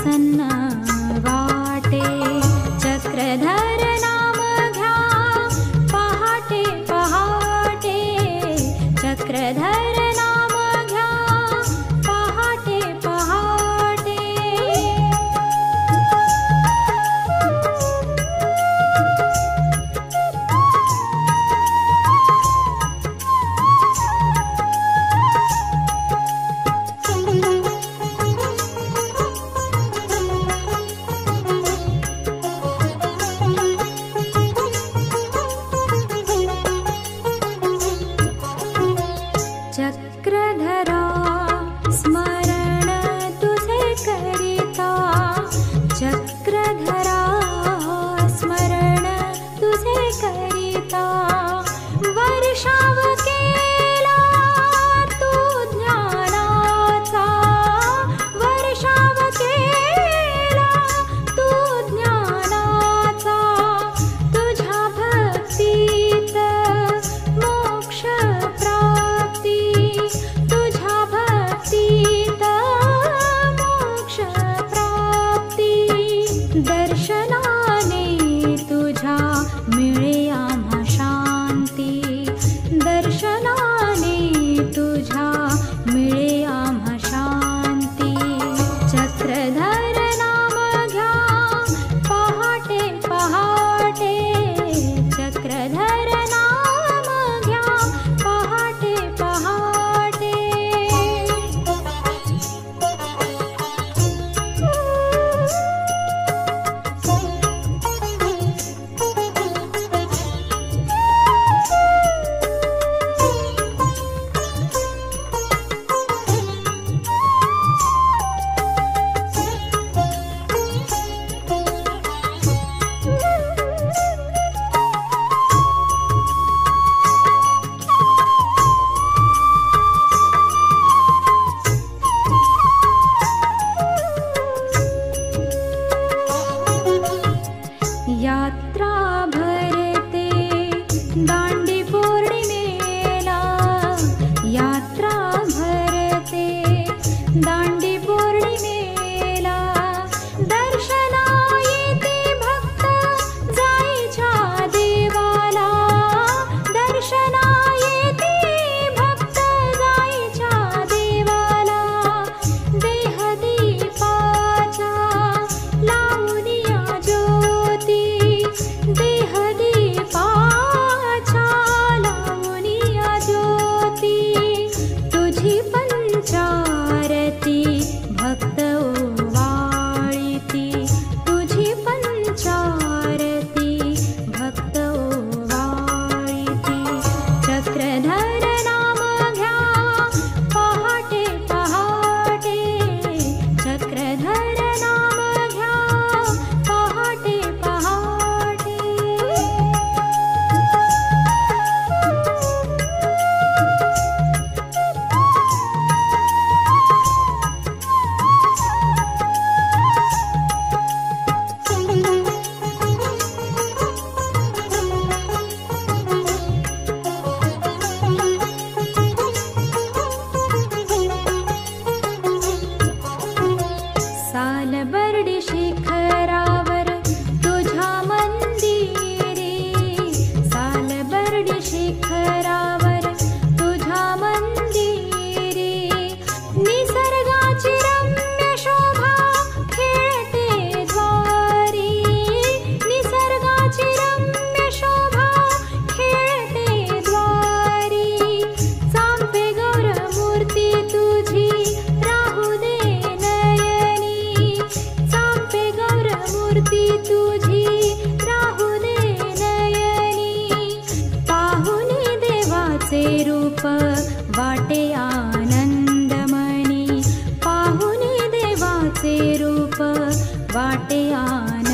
प्रसन्न वाटे। चक्रधर नाम घ्या पहाटे पहाटे, चक्रधर नाम घ्या पहाटे पहाटे। चक्रधरा स्मरण तुझे करिता, चक्रधरा स्मरण तुझे करिता। वर्षाव केला तू ज्ञानाचा, वर्षाव केला तू ज्ञानाचा। तुझ्या भक्तीत मोक्ष प्राप्ती, तुझ्या भक्तीत मोक्ष प्राप्ती। दर्शनाने तुझ्या मिळे आम्हा शांती, दर्शनाने तुझ्या मिळे आम्हा शांती। चक्रधर नाम घ्या पहाटे पहाटे, चक्रधर नाम घ्या पहाटे पहाटे। यात्रा भरते दांडी पौर्णिमेला, यात्रा भरते दांडी पौर्णिमेला। दर्शना येते भक्त जाईच्या देवाला, दर्शना येते भक्त जाईच्या देवाला। देहदीपाचा लावूनिया ज्योती, देहदीपाच्या लावूनिया ज्योती। तुझी पंचारती भक्त ओवाळीती, तुझी पंचारती भक्त ओवाळीती। चक्रधर नाम घ्या पहाटे पहाटे, चक्रधर नाम घ्या पहाटे पहाटे। सालबर्डी शिखरावर तुझ्या मंदिरी, सालबर्डी शिखरावर तुझ्या मंदिरी। निसर्गाची रम्य शोभा खेळते द्वारी, निसर्गाची रम्य शोभा खेळते द्वारी। चांपे गौर मूर्ती तुझी राहू दे नयनी, चांपे गौर मूर्ती तुझी राहू दे नयनी। पाहुनी देवाचे रूप वाटे आनंदमणी, पाहुनी देवाचे रूप वाटे आनंद।